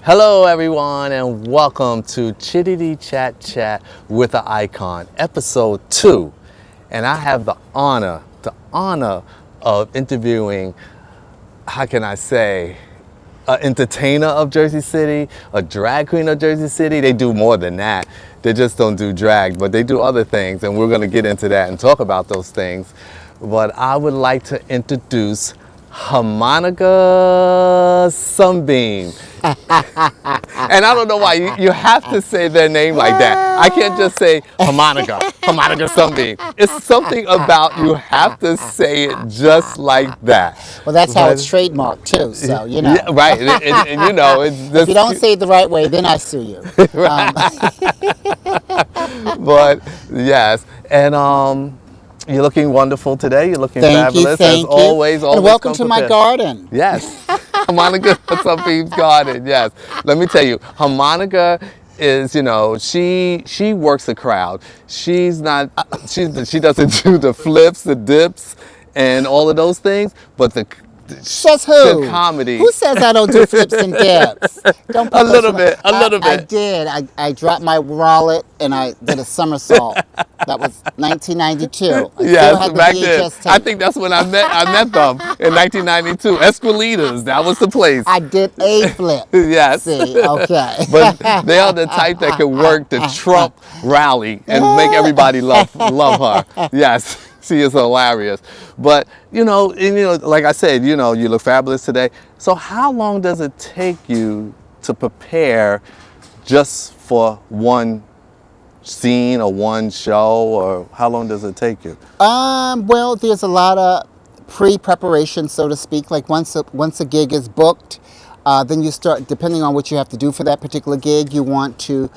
Hello everyone and welcome to Chitty Chat with an Icon, episode 2. And I have the honor of interviewing, how can I say, an entertainer of Jersey City, a drag queen of Jersey City. They do more than that. They just don't do drag, but they do other things, and we're gonna get into that and talk about those things. But I would like to introduce Harmonica Sunbeam. And I don't know why you have to say their name like that. I can't just say Harmonica Sunbeam. It's something about you have to say it just like that. Well, that's how it's trademarked too, so you know. Yeah, right, and you know, it's just, if you don't say it the right way, then I sue you. But yes, and you're looking wonderful today. You're looking fabulous as always. And welcome to my garden. Yes, Harmonica Sunbeam's garden. Yes, let me tell you, Harmonica is, you know, she works the crowd. She doesn't do the flips, the dips, and all of those things, but the Says who? The comedy. Who says I don't do flips and dips? Don't put a little bit. I did. I dropped my wallet and I did a somersault. That was 1992. Yes, back then. I think that's when I met them in 1992. Esquilitas, that was the place. I did a flip. Yes. See, okay. But they are the type that can work the Trump rally and make everybody love her. Yes. She is hilarious. But, you know, like I said, you know, you look fabulous today. So how long does it take you to prepare just for one scene or one show, or how long does it take you? Well, there's a lot of pre-preparation, so to speak. Like once a gig is booked, then you start, depending on what you have to do for that particular gig, you want to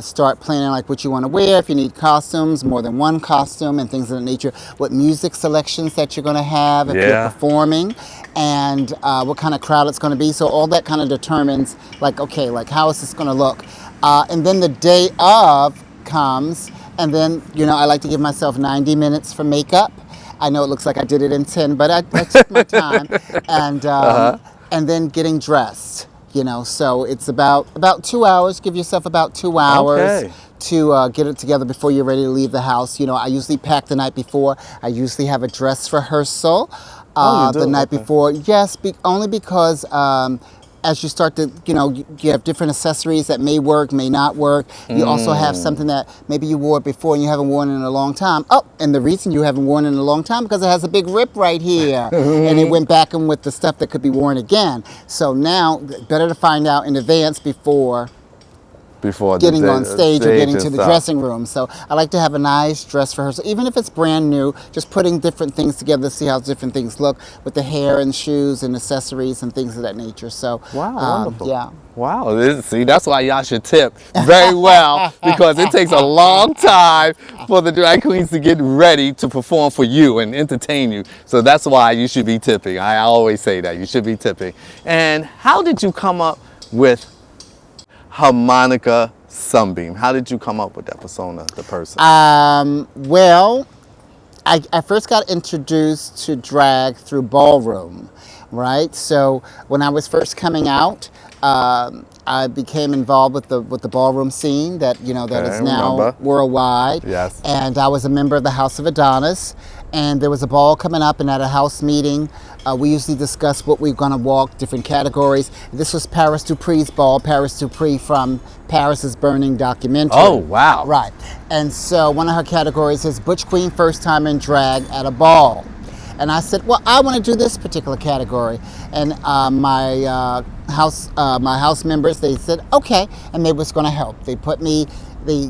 start planning like what you want to wear, if you need costumes, more than one costume and things of that nature, what music selections that you're going to have if you're performing, and what kind of crowd it's going to be. So all that kind of determines like, okay, like how is this going to look? And then the day of comes, and then, you know, I like to give myself 90 minutes for makeup. I know it looks like I did it in 10, but I took my time. And then getting dressed. You know, so it's about 2 hours. Give yourself about 2 hours to get it together before you're ready to leave the house. You know, I usually pack the night before. I usually have a dress rehearsal the night before. Yes, only because as you start to, you know, you have different accessories that may work, may not work. You also have something that maybe you wore before and you haven't worn in a long time. Oh, and the reason you haven't worn it in a long time because it has a big rip right here. And it went back in with the stuff that could be worn again. So now, better to find out in advance before getting on stage or getting to the dressing room. So I like to have a nice dress rehearsal, even if it's brand new, just putting different things together to see how different things look with the hair and shoes and accessories and things of that nature. So, wow, wonderful. Yeah. Wow, see, that's why y'all should tip very well, because it takes a long time for the drag queens to get ready to perform for you and entertain you. So that's why you should be tipping. I always say that, you should be tipping. And how did you come up with Harmonica Sunbeam? How did you come up with that persona, the person? Well, I first got introduced to drag through ballroom, right? So when I was first coming out, I became involved with the ballroom scene that, you know, that is now worldwide. Yes. And I was a member of the House of Adonis, and there was a ball coming up, and at a house meeting, we usually discuss what we're going to walk, different categories. This was Paris Dupree's ball, Paris Dupree from Paris is Burning documentary. Oh, wow. Right. And so one of her categories is Butch Queen First Time in Drag at a Ball. And I said, well, I want to do this particular category. And my house members, they said, okay, and they was going to help. They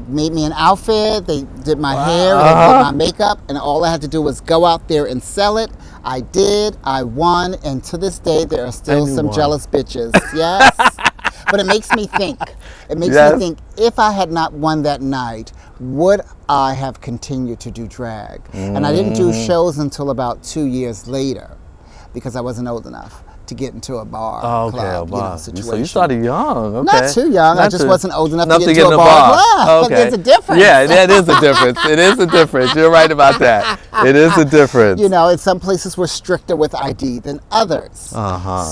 made me an outfit, they did my hair, they did my makeup, and all I had to do was go out there and sell it. I did, I won, and to this day, there are still some jealous bitches. Yes. But it makes me think. It makes me think, if I had not won that night, would I have continued to do drag? And I didn't do shows until about 2 years later, because I wasn't old enough to get into a bar club, you know, situation. So you started young, okay. Not too young, I just wasn't old enough to get into a bar club. Okay. But there's a difference. Yeah, that is a difference. It is a difference. You're right about that. It is a difference. You know, and some places were stricter with ID than others.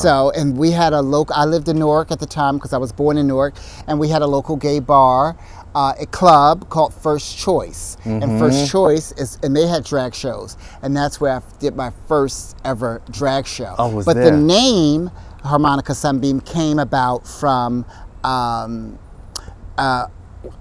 So, and we had a local, I lived in Newark at the time because I was born in Newark, and we had a local gay bar, a club called First Choice. And First Choice is, and they had drag shows. And that's where I did my first ever drag show. Oh, was but there? the name Harmonica Sunbeam came about from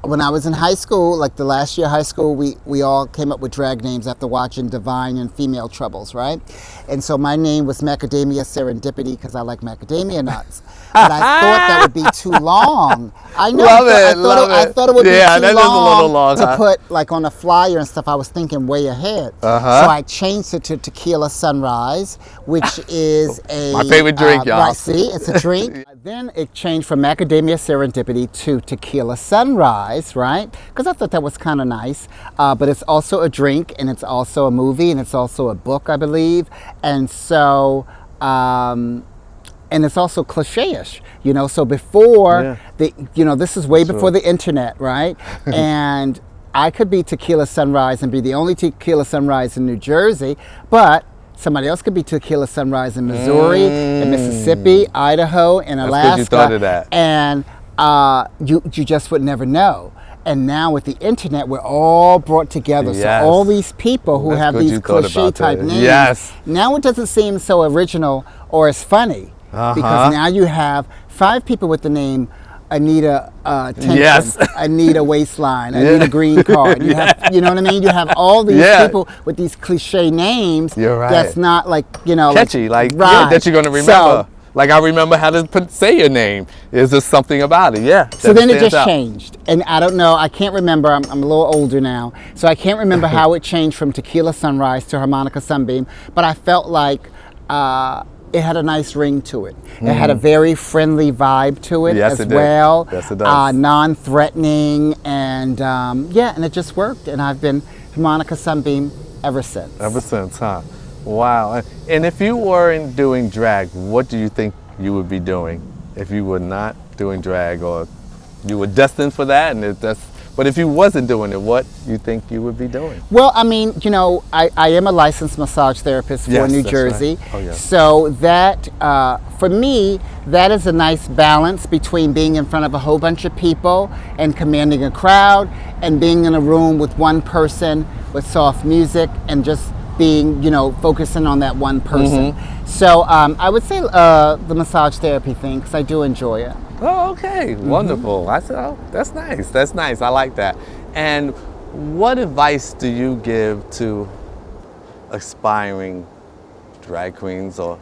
when I was in high school, like the last year of high school, we all came up with drag names after watching Divine and Female Troubles, right? And so my name was Macadamia Serendipity because I like macadamia nuts. But I thought that would be too long. I know. I thought it would be too long to put like on a flyer and stuff. I was thinking way ahead. So I changed it to Tequila Sunrise, which is my favorite drink, y'all. Right, see, it's a drink. Then it changed from Macadamia Serendipity to Tequila Sunrise, right? Because I thought that was kind of nice. But it's also a drink, and it's also a movie, and it's also a book, I believe. And so, and it's also cliche-ish, you know. So before this is way before the internet, right? And I could be Tequila Sunrise and be the only Tequila Sunrise in New Jersey, but somebody else could be Tequila Sunrise in Missouri, in Mississippi, Idaho, and Alaska. That's good you thought of that. And you just would never know. And now with the internet, we're all brought together. Yes. So all these people who have these cliche type names, now it doesn't seem so original or as funny. Because now you have 5 people with the name Anita Tension, Anita Waistline, Anita Green Card. You have, you know what I mean? You have all these people with these cliche names. You're right. That's not like, you know, catchy, that you're gonna remember. Like I remember how to say your name. Is there something about it? Yeah. So then it just changed, and I don't know. I can't remember. I'm a little older now, so I can't remember how it changed from Tequila Sunrise to Harmonica Sunbeam. But I felt like it had a nice ring to it. It had a very friendly vibe to it as well. Yes, it does. Non-threatening, and and it just worked. And I've been Harmonica Sunbeam ever since. Ever since, huh? Wow. And if you weren't doing drag, what do you think you would be doing if you were not doing drag, or you were destined for that? But if you wasn't doing it, what you think you would be doing? Well, I mean, you know, I am a licensed massage therapist for New Jersey. Right. Oh, yeah. So that, for me, that is a nice balance between being in front of a whole bunch of people and commanding a crowd, and being in a room with one person with soft music and just being, you know, focusing on that one person. So I would say the massage therapy thing, because I do enjoy it. Oh, okay. Wonderful. I said, oh, that's nice. That's nice. I like that. And what advice do you give to aspiring drag queens or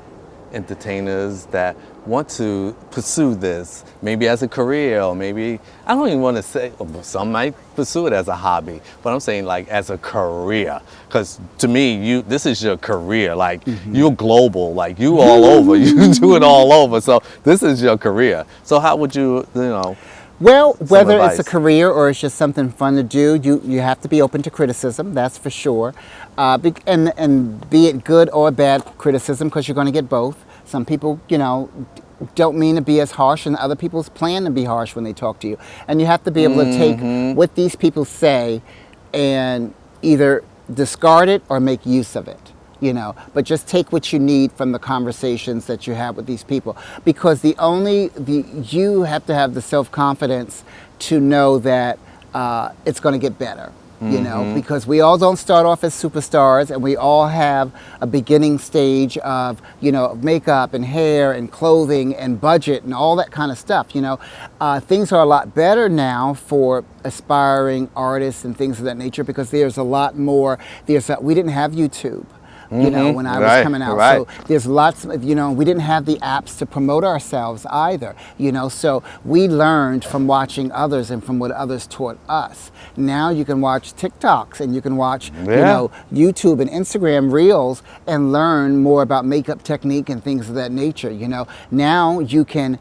entertainers that want to pursue this, maybe as a career, or maybe, I don't even want to say, some might pursue it as a hobby, but I'm saying like as a career, because to me, this is your career, like you're global, like you all over, you do it all over, so this is your career. So how would you know, well, whether it's a career or it's just something fun to do, you have to be open to criticism, that's for sure. And be it good or bad criticism, because you're going to get both. Some people, you know, don't mean to be as harsh, and other people's plan to be harsh when they talk to you. And you have to be able to take what these people say and either discard it or make use of it. You know, but just take what you need from the conversations that you have with these people, because you have to have the self-confidence to know that it's going to get better. You know, because we all don't start off as superstars, and we all have a beginning stage of, you know, makeup and hair and clothing and budget and all that kind of stuff. You know, things are a lot better now for aspiring artists and things of that nature, because there's a lot more. We didn't have YouTube. You know, when I was coming out. So there's lots of, you know, we didn't have the apps to promote ourselves either, you know, so we learned from watching others and from what others taught us. Now you can watch TikToks, and you can watch, you know, YouTube and Instagram Reels, and learn more about makeup technique and things of that nature, you know. Now you can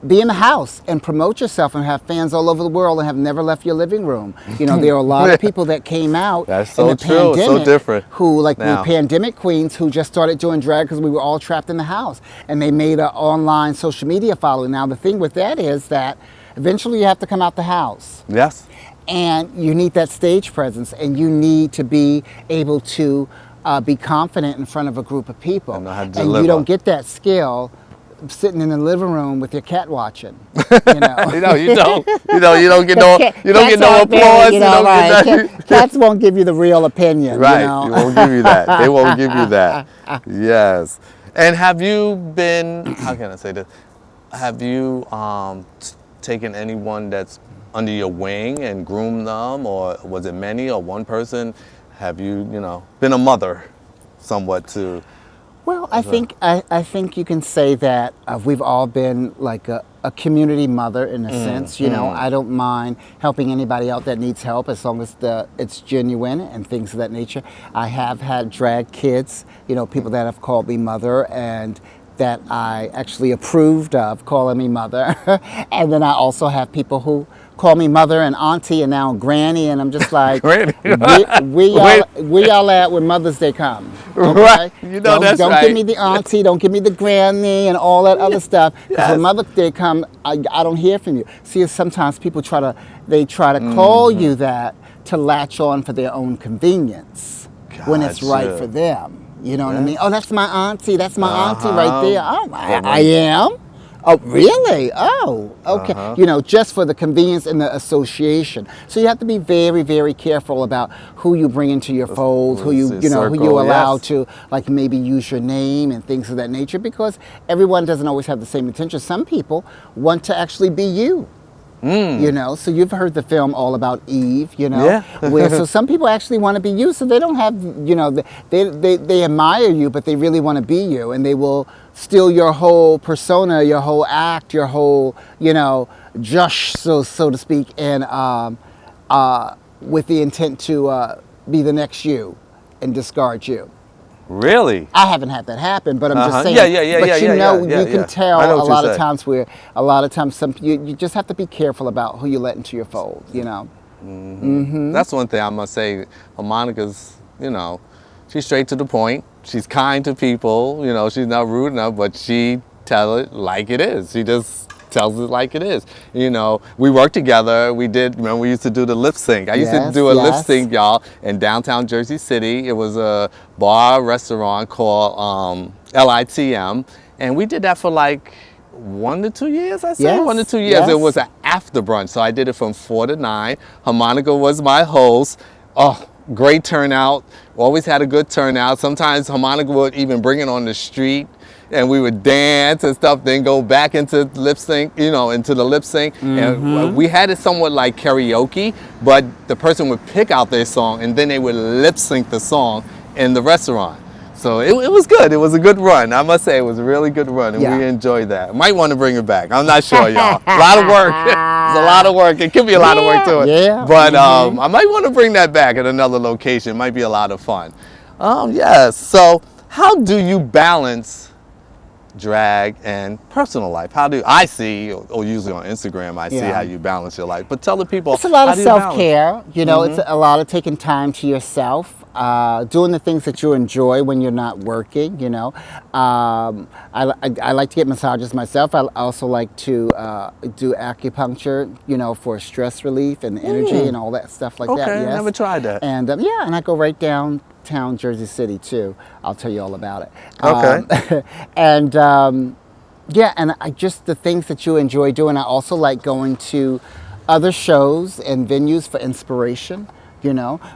be in the house and promote yourself and have fans all over the world and have never left your living room. You know, there are a lot of people that came out in the pandemic, so different, who, like the pandemic queens, who just started doing drag because we were all trapped in the house, and they made an online social media following. Now the thing with that is that eventually you have to come out the house. Yes. And you need that stage presence, and you need to be able to be confident in front of a group of people. And know how to And deliver. you don't get that skill sitting in the living room with your cat watching. You know, You don't get no applause. Cats won't give you the real opinion. Right, You know? they won't give you that. They won't give you that. Yes. And have you been? How can I say this? Have you taken anyone that's under your wing and groomed them, or was it many or one person? Have you been a mother, somewhat to? Well, I think you can say that we've all been like a community mother in a sense. You know, I don't mind helping anybody out that needs help as long as it's genuine and things of that nature. I have had drag kids, people that have called me mother and that I actually approved of calling me mother. And then I also have people who call me mother and auntie and now granny, and I'm just like, Granny. we all at when Mother's Day come. Okay? Right. Don't right. give me the auntie, don't give me the granny and all that other stuff. Because when Mother's Day come, I don't hear from you. See, sometimes people try to call you that to latch on for their own convenience when it's right for them. You know what I mean? Oh, that's my auntie. That's my auntie right there. Oh, I am? Oh, really? Oh, okay. Just for the convenience and the association. So you have to be very, very careful about who you bring into your fold, who you allow to, like, maybe use your name and things of that nature, because everyone doesn't always have the same intention. Some people want to actually be you. So you've heard the film All About Eve, where so some people actually want to be you, so they don't have, they admire you, but they really want to be you, and they will steal your whole persona, your whole act, your whole, Josh, so to speak, and with the intent to be the next you and discard you. Really? I haven't had that happen, but I'm just saying. But you can tell a lot of times you just have to be careful about who you let into your fold, That's one thing I must say. Harmonica's, she's straight to the point. She's kind to people. She's not rude enough, but she tells it like it is. She just tells it like it is. We worked together. Remember we used to do the lip sync. I used to do a lip sync, y'all, in downtown Jersey City. It was a bar restaurant called LITM. And we did that for like 1 to 2 years, I say. 1 to 2 years. It was an after brunch. So I did it from 4 to 9. Harmonica was my host. Oh, great turnout. Always had a good turnout. Sometimes Harmonica would even bring it on the street, and we would dance and stuff, then go back into lip sync, into the lip sync. And we had it somewhat like karaoke, but the person would pick out their song and then they would lip sync the song in the restaurant. So it was good. It was a good run. I must say it was a really good run, and we enjoyed that. Might want to bring it back. I'm not sure, y'all. A lot of work. It's a lot of work. It could be a lot of work to it. Yeah. But I might want to bring that back at another location. It might be a lot of fun. Yes. So how do you balance drag and personal life? How do I see, or usually on Instagram, I see how you balance your life. But tell the people, it's a lot of self-care. It's a lot of taking time to yourself, doing the things that you enjoy when you're not working. I like to get massages myself. I also like to do acupuncture, for stress relief and energy and all that stuff like that. Okay, Yes. never tried that. And and I go right downtown Jersey City too. I'll tell you all about it. Okay. And just the things that you enjoy doing. I also like going to other shows and venues for inspiration,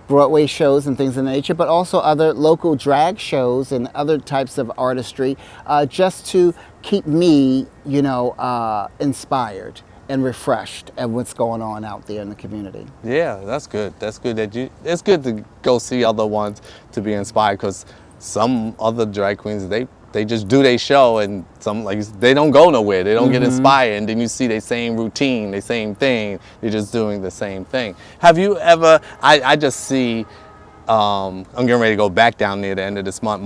Broadway shows and things of that nature, but also other local drag shows and other types of artistry, just to keep me, inspired and refreshed at what's going on out there in the community. Yeah, that's good. That's good it's good to go see other ones to be inspired, because some other drag queens, they just do their show, and some, like, they don't go nowhere. They don't get inspired, and then you see their same routine, their same thing. They're just doing the same thing. Have you ever? I just see. I'm getting ready to go back down there at the end of this month.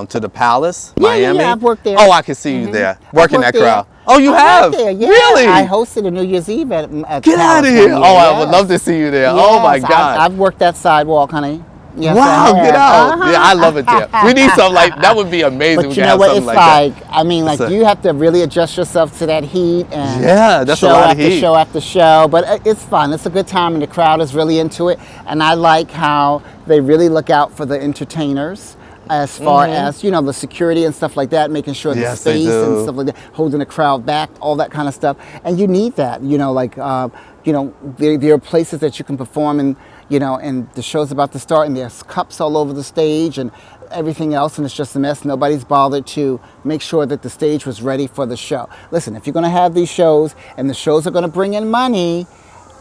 To the Palace, Miami. Yeah, I've worked there. Oh, I can see you there working that crowd. Oh, you have? There, yeah. Really? I hosted a New Year's Eve at Get out of here! Oh, I would love to see you there. Yes, Oh my God! I've worked that sidewalk, honey. Yes, Wow, I get have. out. Yeah, I love it there. We need something like that. Would be amazing. But We you could know have what something it's like like? that. I mean, like It's a- you have to really adjust yourself to that heat and Yeah, that's a show lot of after heat. show after show. But it's fun. It's a good time, and the crowd is really into it. And I like how they really look out for the entertainers as far as the security and stuff like that, making sure the Yes, they space and do. stuff like that, holding the crowd back, all that kind of stuff. And you need that. There are places that you can perform in. And the show's about to start, and there's cups all over the stage and everything else, and it's just a mess. Nobody's bothered to make sure that the stage was ready for the show. Listen, if you're going to have these shows, and the shows are going to bring in money,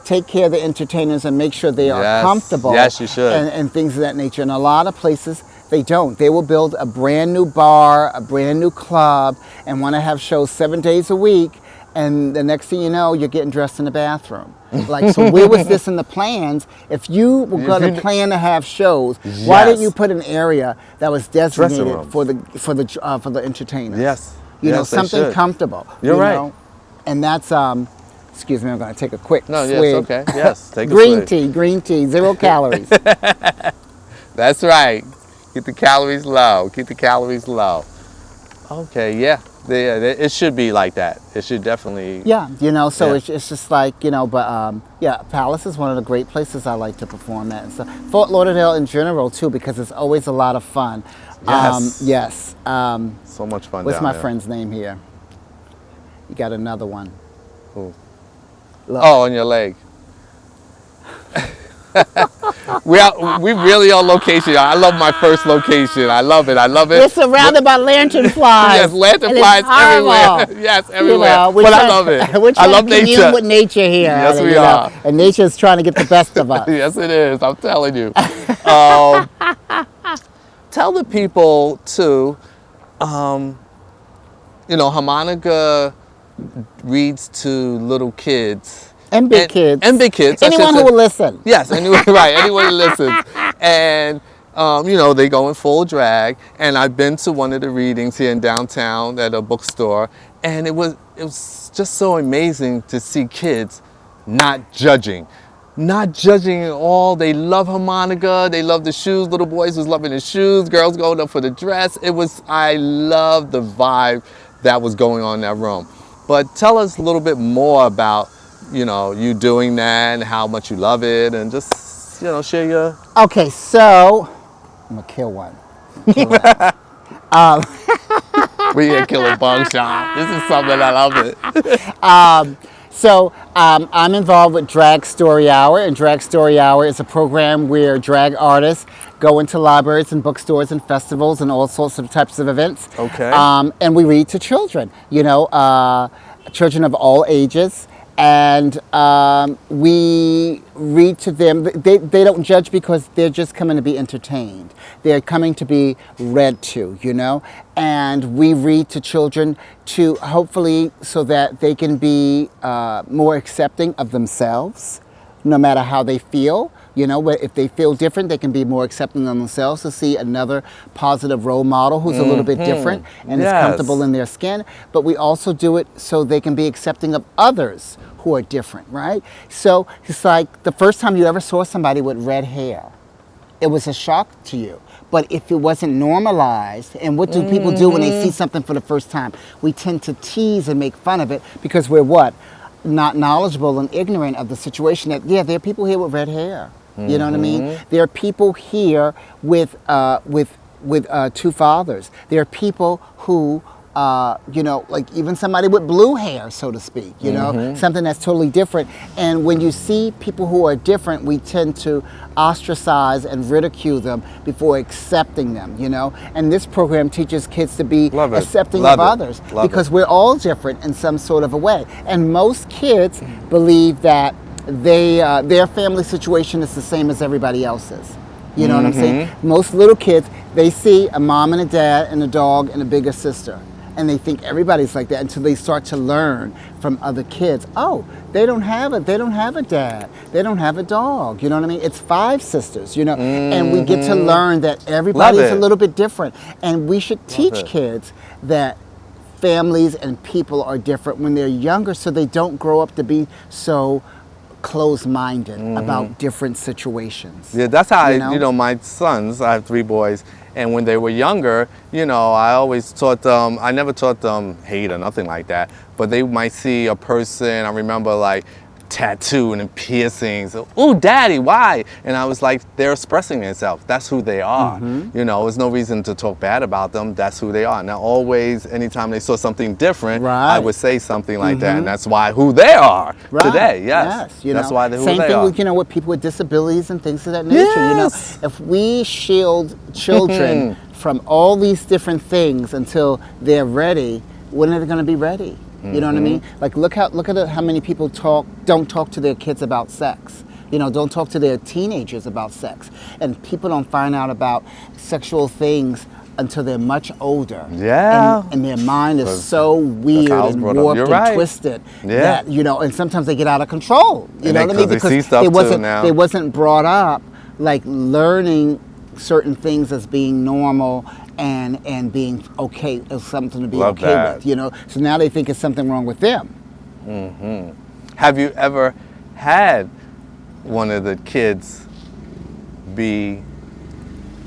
take care of the entertainers and make sure they are Yes. comfortable. Yes, you should. And things of that nature. And a lot of places, they don't. They will build a brand new bar, a brand new club, and want to have shows 7 days a week. And the next thing you know, you're getting dressed in the bathroom. Like, so where was this in the plans? If you were going to plan to have shows, why didn't you put an area that was designated rooms. for the entertainers? Yes. You know, Yes, they something should. comfortable. You're right. know? And that's excuse me, I'm going to take a quick No, swig. yes, okay. Yes, take a Green swig. tea, 0 calories. That's right. Keep the calories low. Keep the calories low. Okay, yeah. It should be like that. It should definitely. Yeah, so Yeah. it's just like, but yeah, Palace is one of the great places I like to perform at. And so Fort Lauderdale in general too, because it's always a lot of fun. Yes. Yes. So much fun. What's down my there. friend's name here? You got another one. Who? Look. Oh, on your leg. We really on location. I love my first location. I love it. We're surrounded by lantern flies. Yes, lantern and it's flies everywhere. horrible. Yes, everywhere. We're But I trying- love it. We're I trying love to commune nature. with nature here. Yes, we you know, are. And nature's trying to get the best of us. Yes, it is. I'm telling you. Tell the people too. Harmonica reads to little kids. And big kids. And big kids. I should Anyone say. who will listen. Yes, anyone, right, anyone who listens. And, they go in full drag. And I've been to one of the readings here in downtown at a bookstore. And it was just so amazing to see kids not judging. Not judging at all. They love harmonica. They love the shoes. Little boys was loving the shoes. Girls going up for the dress. I love the vibe that was going on in that room. But tell us a little bit more about you doing that and how much you love it, and just, share your... Okay, so I'm going to kill one. We here killing bong shot. This is something I love it. So I'm involved with Drag Story Hour, and Drag Story Hour is a program where drag artists go into libraries and bookstores and festivals and all sorts of types of events. Okay. And we read to children, children of all ages. And we read to them. They don't judge because they're just coming to be entertained. They're coming to be read to, And we read to children to hopefully so that they can be more accepting of themselves, no matter how they feel. If they feel different, they can be more accepting of themselves to see another positive role model who's a little bit different and is comfortable in their skin. But we also do it so they can be accepting of others who are different, right? So it's like the first time you ever saw somebody with red hair, it was a shock to you. But if it wasn't normalized, and what do people do when they see something for the first time? We tend to tease and make fun of it because we're what? Not knowledgeable and ignorant of the situation that, there are people here with red hair. You know what I mean? There are people here with two fathers. There are people who, like even somebody with blue hair, so to speak, something that's totally different. And when you see people who are different, we tend to ostracize and ridicule them before accepting them, And this program teaches kids to be accepting of others because we're all different in some sort of a way. And most kids believe that their family situation is the same as everybody else's. You know what I'm saying? Most little kids, they see a mom and a dad and a dog and a bigger sister. And they think everybody's like that until they start to learn from other kids. Oh, they don't have a dad. They don't have a dog. You know what I mean? It's 5 sisters, And we get to learn that everybody's a little bit different. And we should teach kids that families and people are different when they're younger so they don't grow up to be so closed-minded about different situations. Yeah, that's how You know? my sons, I have 3 boys, and when they were younger, I always taught them, I never taught them hate or nothing like that, but they might see a person, I remember like tattoo and piercings. Ooh, daddy, why? And I was like, they're expressing themselves. That's who they are. There's no reason to talk bad about them. That's who they are. Now, always, anytime they saw something different, I would say something like that, and that's why who they are today. Yes, that's why they're who same they thing are. with with people with disabilities and things of that nature. Yes. If we shield children from all these different things until they're ready, when are they going to be ready? You know what I mean? Like look at how many people don't talk to their kids about sex. Don't talk to their teenagers about sex. And people don't find out about sexual things until they're much older. Yeah. And their mind is so weird and warped and twisted that, and sometimes they get out of control. You know what I mean? Because they see stuff too now. They wasn't brought up like learning certain things as being normal and being okay, as something to be okay with, So now they think it's something wrong with them. Have you ever had one of the kids be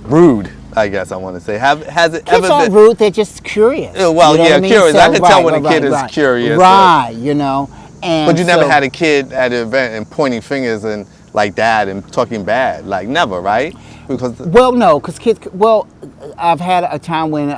rude? I guess I want to say. Has it Kids ever aren't been rude, they're just curious. Well, curious. So, I can tell when a kid is curious. Right, And but you never had a kid at an event and pointing fingers and like that and talking bad, like never, right? Because no, because kids. I've had a time when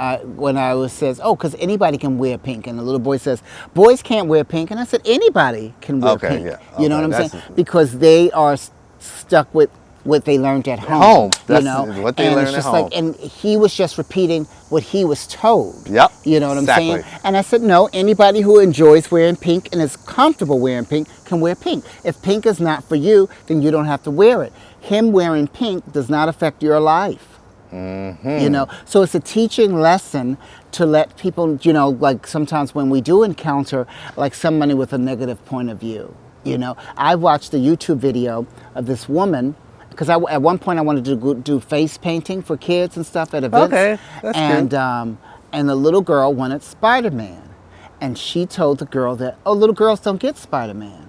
I was says, because anybody can wear pink, and the little boy says, boys can't wear pink, and I said anybody can wear pink. Yeah. You know what I'm saying? Because they are stuck with what they learned at home. That's what they learned at home. And he was just repeating what he was told. Yep. You know what I'm saying? Exactly. And I said, no, anybody who enjoys wearing pink and is comfortable wearing pink can wear pink. If pink is not for you, then you don't have to wear it. Him wearing pink does not affect your life. So it's a teaching lesson to let people, like sometimes when we do encounter like somebody with a negative point of view, I watched a YouTube video of this woman, because at one point I wanted to do face painting for kids and stuff at events. Okay, that's and good. And the little girl wanted Spider-Man, and she told the girl that, little girls don't get Spider-Man.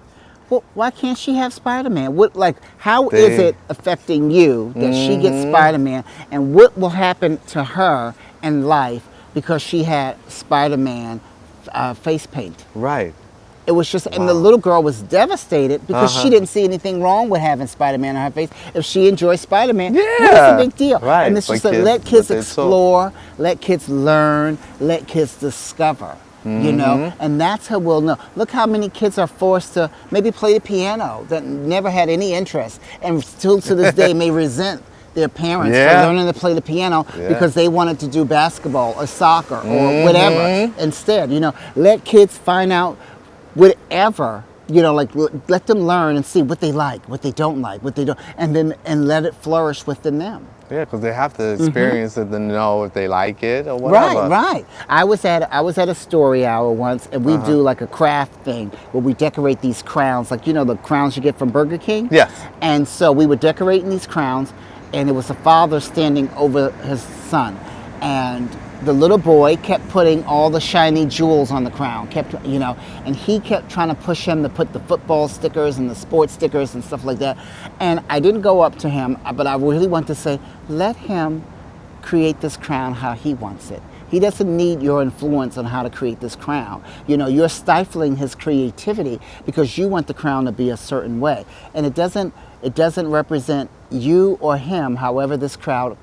Well, why can't she have Spider-Man? How is it affecting you that she gets Spider-Man, and what will happen to her in life because she had Spider-Man face paint? Right. It was just, and the little girl was devastated because she didn't see anything wrong with having Spider-Man on her face. If she enjoys Spider-Man, what's the big deal? Right. And it's just let kids explore, let kids learn, let kids discover. And that's how we'll know. Look how many kids are forced to maybe play the piano that never had any interest and still to this day may resent their parents for learning to play the piano because they wanted to do basketball or soccer or whatever instead. Let kids find out whatever, let them learn and see what they like, what they don't like, and let it flourish within them. Yeah, because they have to experience it to know if they like it or whatever. Right. I was at a story hour once, and we do like a craft thing where we decorate these crowns, like the crowns you get from Burger King. Yes. And so we were decorating these crowns, and it was a father standing over his son, and the little boy kept putting all the shiny jewels on the crown, and he kept trying to push him to put the football stickers and the sports stickers and stuff like that. And I didn't go up to him, but I really want to say, let him create this crown how he wants it. He doesn't need your influence on how to create this crown. You're stifling his creativity because you want the crown to be a certain way. And it doesn't represent you or him, however this crown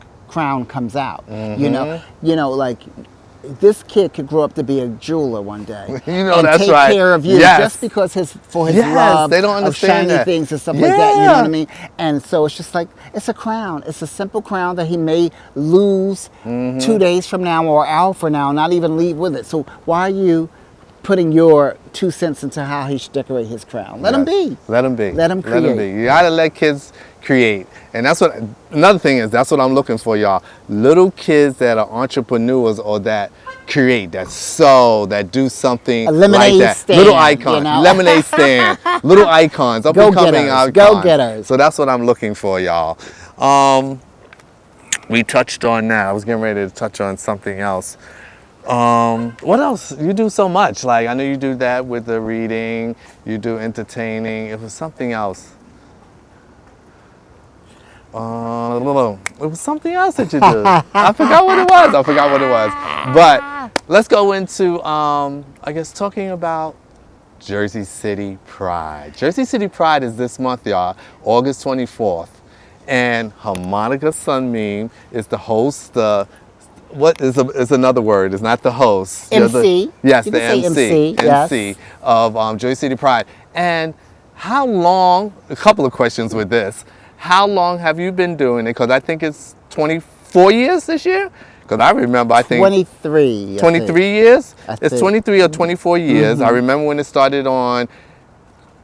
comes out. Like this kid could grow up to be a jeweler one day and that's take right. care of you just because his love they don't of shiny that. things and stuff like that. You know what I mean? And so it's just like, it's a crown. It's a simple crown that he may lose 2 days from now or an hour from now, not even leave with it. So why are you putting your 2 cents into how he should decorate his crown? Let him be. Let him be. Let him create. Let him be. You gotta let kids create. And that's what, another thing is, that's what I'm looking for, y'all. Little kids that are entrepreneurs or that create, that do something a lemonade like that. Stand, little icons, lemonade stand, little icons, up-and-coming icons. Go-getters. So that's what I'm looking for, y'all. We touched on that. I was getting ready to touch on something else. What else? You do so much. Like, I know you do that with the reading, you do entertaining. It was something else. It was something else that you do. I forgot what it was. But let's go into, I guess, talking about Jersey City Pride. Jersey City Pride is this month, y'all, August 24th. And Harmonica Sunbeam is the host, what is another word? It's not the host. MC. Yes, you the can MC. say MC, MC of Jersey City Pride. And how long, a couple of questions with this. How long have you been doing it? Because I think it's 24 years this year. Because I remember, I think 23. 23 years? I It's think. 23 or 24 years. I remember when it started on,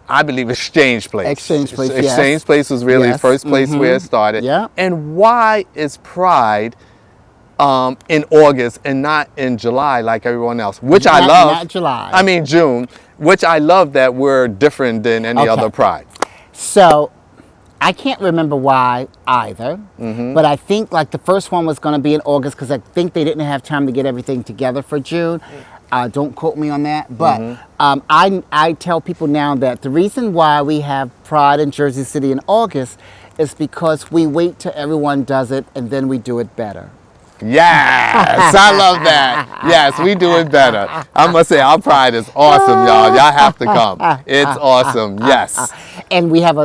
I believe, Exchange Place. Exchange Place, yes. Exchange Place was really the Yes. first place where it started. Yeah. And why is Pride in August and not in July like everyone else? Which I love. Not July. I mean June. Which I love that we're different than any other Pride. So, I can't remember why either, but I think like the first one was going to be in August because I think they didn't have time to get everything together for June. Don't quote me on that, but I tell people now that the reason why we have Pride in Jersey City in August is because we wait till everyone does it and then we do it better. Yes, I love that. Yes, we do it better. I must say, our Pride is awesome, y'all. Y'all have to come. It's awesome. Yes. And we have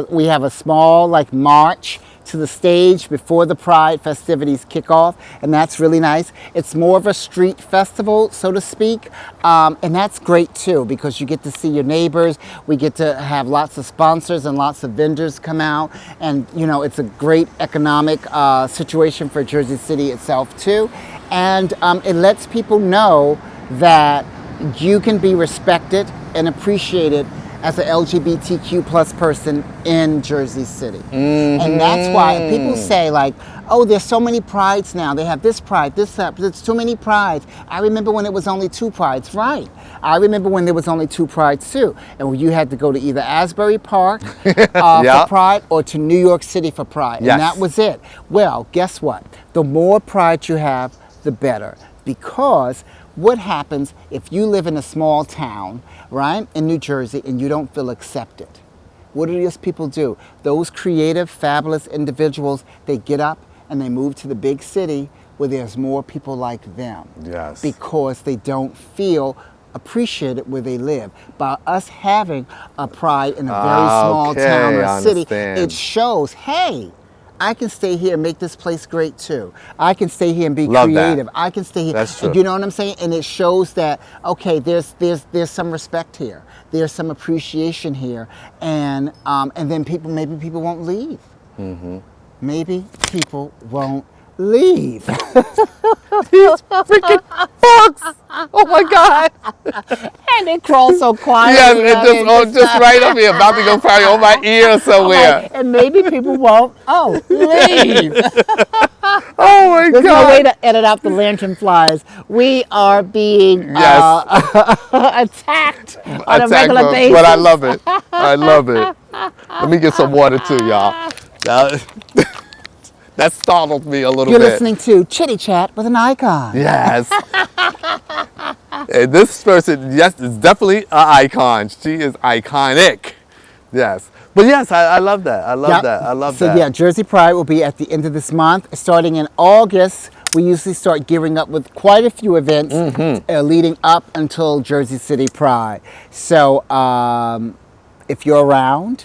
a small like march to the stage before the Pride festivities kick off, and that's really nice. It's more of a street festival, so to speak, and that's great too because you get to see your neighbors. We get to have lots of sponsors and lots of vendors come out, and you know it's a great economic situation for Jersey City itself too, and it lets people know that you can be respected and appreciated as an LGBTQ plus person in Jersey City. And that's why people say like, oh, there's so many prides now. They have this pride, there's too many prides. I remember when it was only 2 prides, right. I remember when there was only 2 prides too. And when you had to go to either Asbury Park for Pride or to New York City for Pride. Yes. And that was it. Well, guess what? The more pride you have, the better. Because what happens if you live in a small town, right, in New Jersey, and you don't feel accepted? What do these people do? Those creative, fabulous individuals, they get up and they move to the big city where there's more people like them. Yes. Because they don't feel appreciated where they live. By us having a Pride in a very small town or city, it shows, hey, I can stay here and make this place great too. I can stay here and be creative. That. I can stay here. That's true. You know what I'm saying? And it shows that, okay, there's some respect here. There's some appreciation here. And then maybe people won't leave. Maybe people won't leave. These freaking bugs! Oh my God! And they crawl so quietly. Yes, it just right up here, about to go probably on my ear somewhere. Like, and maybe people won't. Oh, leave! Oh my There's God! no way to edit out the lantern flies. We are being attacked on a regular basis. But I love it. I love it. Let me get some water too, y'all. That startled me a little You're bit. listening to Chitty Chat with an icon. Yes. And this person, yes, is definitely an icon. She is iconic. Yes. But yes, I love that. I love that. I love that. So yeah, Jersey Pride will be at the end of this month. Starting in August, we usually start gearing up with quite a few events leading up until Jersey City Pride. So if you're around,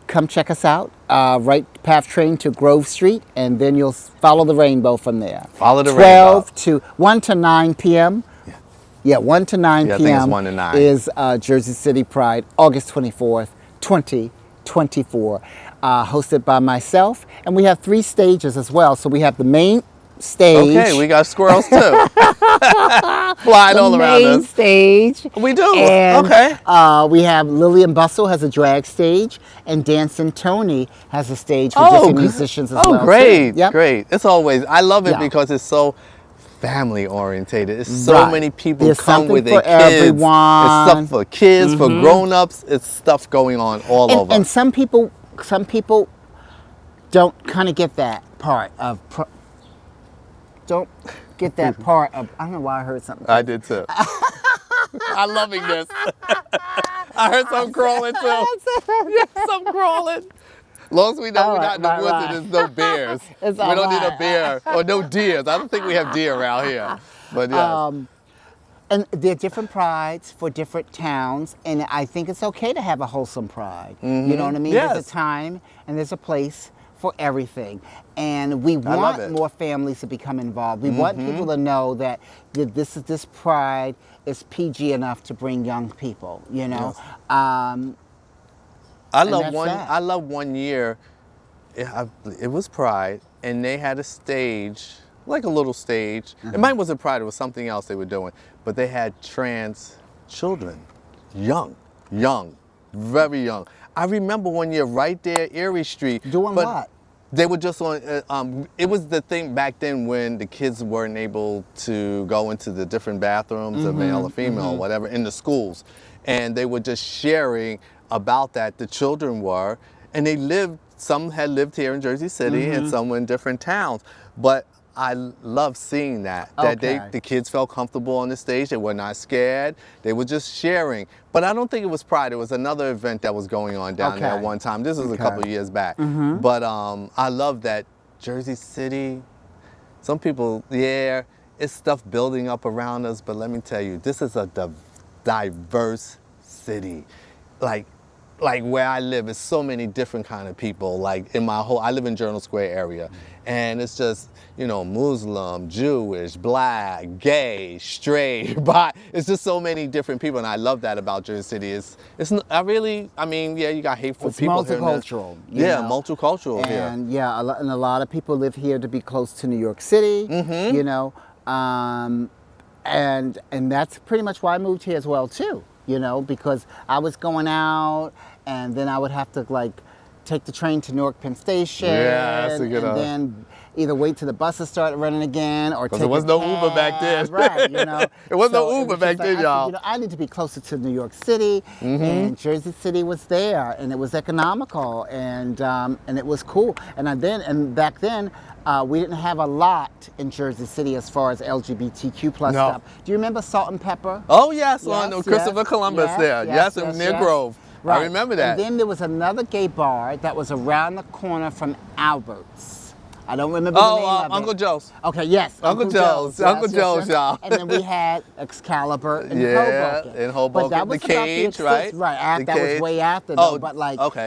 come check us out. Right path train to Grove Street, and then you'll follow the rainbow from there. Follow the rainbow. 1 to 9 p.m. Yeah, 1 to 9 I p.m. think it's 1 to 9. is Jersey City Pride, August 24th, 2024. Hosted by myself, and we have 3 stages as well. So we have the main stage. Okay, we got squirrels too. Flying all around main us. stage. We do. And, okay. We have Lillian Bustle has a drag stage, and Dancing Tony has a stage with different musicians as well. Oh, great, too. Yep. great. It's always, I love it Yeah. because it's so family orientated. It's so many people There's come with something their for kids. everyone. It's stuff for kids, for grown-ups. It's stuff going on all over. And some people don't kind of get that part of don't get that part of. I don't know why I heard something. I did too. I'm loving this. I heard some crawling too. Yeah, some crawling. As long as we know we're not in the woods and there's no bears. We don't need a bear or no deers. I don't think we have deer around here. But yes. And there are different prides for different towns, and I think it's okay to have a wholesome pride. You know what I mean? Yes. There's a time and there's a place for everything. And we want more families to become involved. We want people to know that this pride is PG enough to bring young people, you know? Yes. I love one year, it was Pride, and they had a stage, like a little stage. It might wasn't Pride, it was something else they were doing. But they had trans children, young, very young. I remember one year right there, Erie Street. Doing what? They were just on, it was the thing back then when the kids weren't able to go into the different bathrooms, a male or female or whatever, in the schools. And they were just sharing about that, the children were, and they lived, some had lived here in Jersey City and some were in different towns. But I love seeing that the kids felt comfortable on the stage. They were not scared. They were just sharing. But I don't think it was Pride. It was another event that was going on down there one time. This was a couple of years back. But I love that Jersey City, some people, it's stuff building up around us. But let me tell you, this is a diverse city. Like where I live, it's so many different kind of people. Like I live in Journal Square area, and it's just, you know, Muslim, Jewish, black, gay, straight, bi. It's just so many different people, and I love that about Jersey City. I mean, you got hateful people here. It's multicultural. Multicultural here. And and a lot of people live here to be close to New York City, you know, and that's pretty much why I moved here as well too. You know, because I was going out, and then I would have to take the train to Newark Penn Station, and then either wait till the buses started running again, or take there was no Uber back then. Right, you know. It was no Uber back then, y'all. You know, I need to be closer to New York City, and Jersey City was there, and it was economical, and it was cool. And back then. We didn't have a lot in Jersey City as far as LGBTQ plus stuff. Do you remember Salt and Pepper? Oh yes, on Christopher Columbus there. Yes, near Grove. Right. I remember that. And then there was another gay bar that was around the corner from Albert's. I don't remember the name of it. Uncle Joe's. Okay, yes. Uncle Joe's. Uncle Joe's, y'all. And then we had Excalibur in Hoboken. In Hoboken. But that was the Cage, right? Right. That was way after, though. But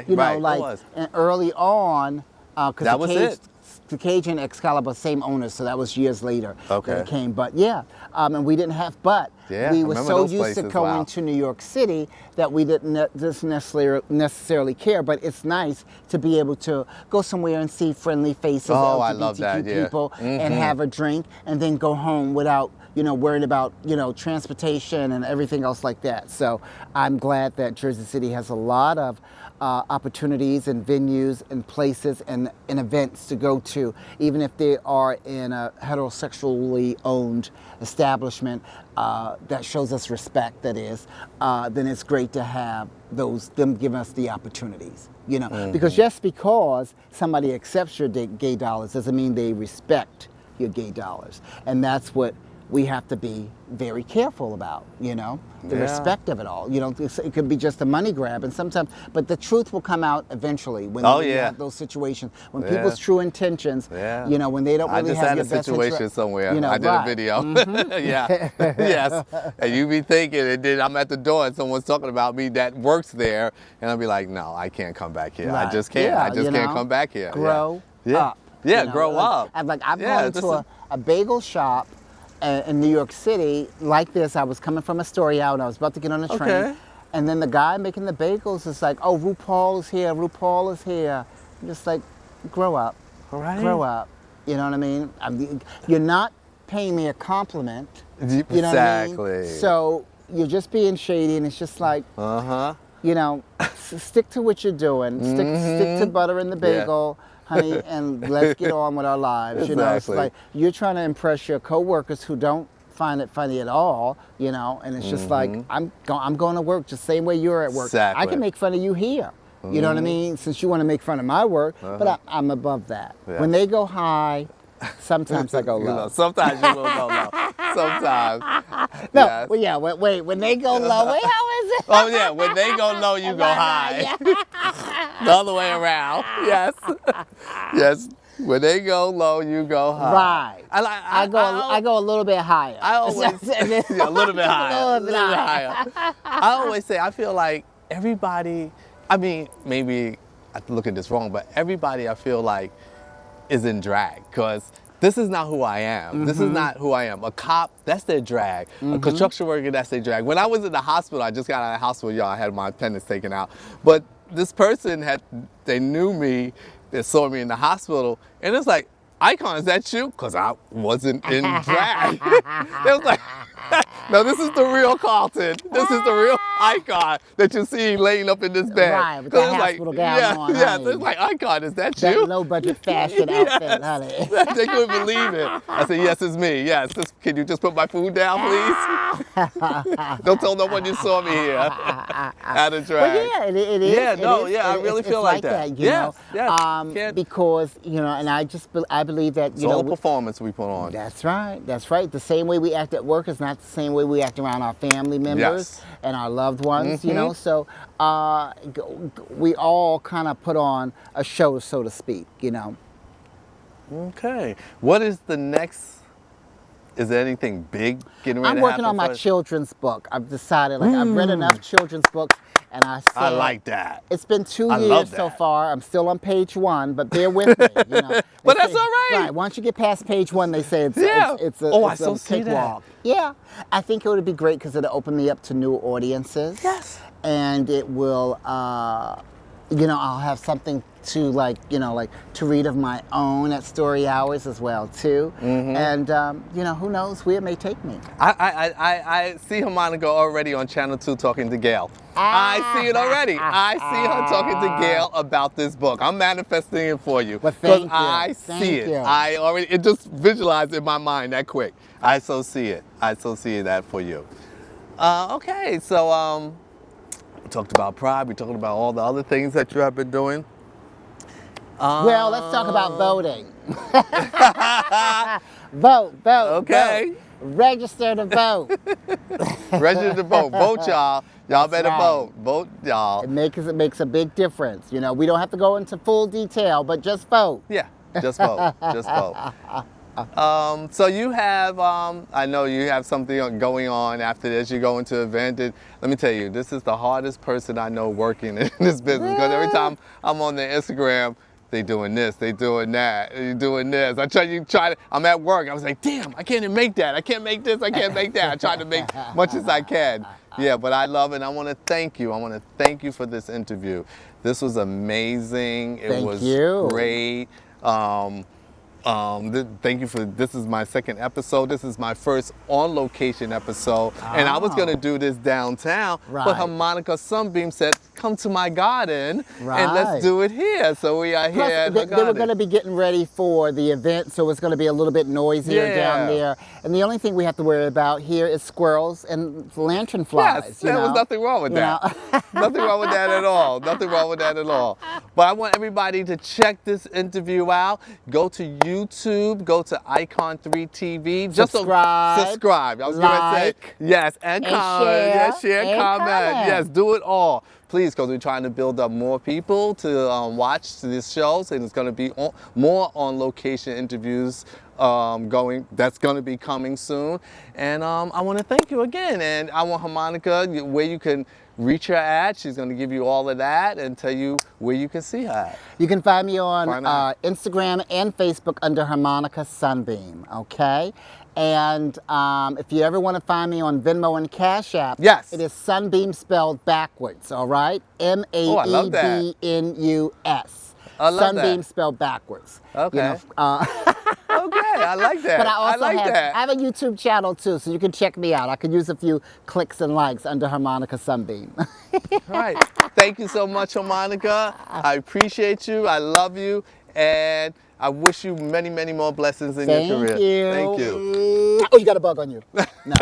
you know, and early on, because the Cage and Excalibur, same owners, so that was years later that it came. But and we didn't have, we were so used to going to New York City that we didn't just necessarily care. But it's nice to be able to go somewhere and see friendly faces, LGBTQ people, and have a drink, and then go home without, you know, worrying about, you know, transportation and everything else like that. So I'm glad that Jersey City has a lot of opportunities and venues and places and events to go to, even if they are in a heterosexually owned establishment that shows us respect, that is, then it's great to have them giving us the opportunities, you know, because just because somebody accepts your gay dollars doesn't mean they respect your gay dollars. And that's what we have to be very careful about, you know, the respect of it all. You know, it could be just a money grab, and sometimes, but the truth will come out eventually when you have those situations, when people's true intentions, you know, when they don't really have your best interest. I just had a situation somewhere. You know, I did a video. Yes. And you be thinking, and then I'm at the door and someone's talking about me that works there, and I'll be like, no, I can't come back here. I just can't. I just can't come back here. Grow up. Yeah, grow up. I've gone to a bagel shop in New York City like this. I was coming from Astoria and I was about to get on the train, and then the guy making the bagels is like, "Oh, RuPaul is here. RuPaul is here." I'm just like, grow up, grow up. You know what I mean? You're not paying me a compliment. You know what I mean? So you're just being shady, and it's just like, you know, stick to what you're doing. Stick to butter in the bagel. Honey, and let's get on with our lives. You know, it's like you're trying to impress your coworkers who don't find it funny at all. You know, and it's just like I'm going to work the same way you're at work. I can make fun of you here. You know what I mean? Since you want to make fun of my work, but I'm above that. When they go high, Sometimes I go You know, low. sometimes you will go low. Sometimes. No, Yes. well, yeah, wait, when they go low, wait, how is it? Oh yeah, when they go low, you go high. Yeah. The other way around. Yes. Yes. When they go low, you go high. Right. I go a little bit higher. I always yeah, a little bit higher. A little bit higher. I always say I feel like everybody, I mean, maybe I look at this wrong, but everybody I feel like is in drag because this is not who I am. This is not who I am. A cop, that's their drag. A construction worker, that's their drag. When I was in the hospital, I just got out of the hospital, y'all, I had my appendix taken out. But this person they knew me, they saw me in the hospital, and it's like, Icon, is that you? Because I wasn't in drag. They was like, no, this is the real Carlton. This is the real Icon that you see laying up in this bed. Right, with that hospital gown on, yeah, honey. so it's like, Icon, is that That you? low budget fashion outfit, honey. They couldn't believe it. I said, yes, it's me. Yes, can you just put my food down, please? Don't tell no one you saw me here. Out of drag. Well, yeah, it is. Yeah, no, it is. yeah, I really It's feel like that. you Yes, know. yes. Because, you know, and I believe that, It's you all know, the performance we put on. that's right. That's right. The same way we act at work is not the same way we act around our family members Yes. and our loved ones, you know. So we all kind of put on a show, so to speak, you know. Okay. What is the next? Is there anything big getting ready I'm to working happen on my for us? children's book. I've decided, like, I've read enough children's books, and I said, I like that. It's been 2 I years love so that. far. I'm still on page 1, but bear with me. You know. But They that's say- all right. Right. Once you get past page 1, they say it's Yeah. it's a, Oh, I it's a so see that. cakewalk. Yeah, I think it would be great because it'll open me up to new audiences. Yes. And it will, you know, I'll have something to to read of my own at story hours as well too. And you know, who knows where it may take me. I see Harmonica already on Channel 2 talking to Gail. I see it already. I see her talking to Gail about this book. I'm manifesting it for you. Well, thank you. I see Thank it. you. It just visualized in my mind that quick. I so see it. I so see that for you. Okay, so we talked about Pride. We talked about all the other things that you have been doing. Well, let's talk about voting. Vote. Okay. Vote. Register to vote. Register to vote. Vote, y'all. Y'all better right. vote. Vote, y'all. It makes a big difference. You know, we don't have to go into full detail, but just vote. Yeah, just vote. Just vote. So you have, I know you have something going on after this. You go into an event. Let me tell you, this is the hardest person I know working in this business because every time I'm on their Instagram, they doing this, they doing that, they doing this. I'm at work. I was like, damn, I can't even make that. I can't make this, I can't make that. I try to make much as I can. Yeah, but I love it. I want to thank you. I want to thank you for this interview. This was amazing. It was great. Thank you for, this is my second episode. This is my first on location episode. And I was gonna do this downtown, but Harmonica Sunbeam said, come to my garden and let's do it here. So we are here at the They were garden. going to be getting ready for the event, so it's going to be a little bit noisier down there. And the only thing we have to worry about here is squirrels and lantern flies. Yes, there was nothing wrong with that. Nothing wrong with that at all. Nothing wrong with that at all. But I want everybody to check this interview out. Go to YouTube, go to Icon3TV. Subscribe. I was going to say, yes, and comment. Share and comment. Yes, do it all. Please, because we're trying to build up more people to watch these shows, and it's going to be more on location interviews that's going to be coming soon. And I want to thank you again. And I want Harmonica, where you can reach her at. She's going to give you all of that and tell you where you can see her at. You can find me on Instagram and Facebook under Harmonica Sunbeam, okay? And if you ever want to find me on Venmo and Cash App, it is Sunbeam spelled backwards, all right? M-A-E-B-N-U-S. Sunbeam spelled backwards. Okay. You know, okay, I like that. But I also I have a YouTube channel too, so you can check me out. I could use a few clicks and likes under Harmonica Sunbeam. All right. Thank you so much, Harmonica. I appreciate you. I love you. And I wish you many, many more blessings in your career. Thank you. Thank you. Oh, you got a bug on you. No.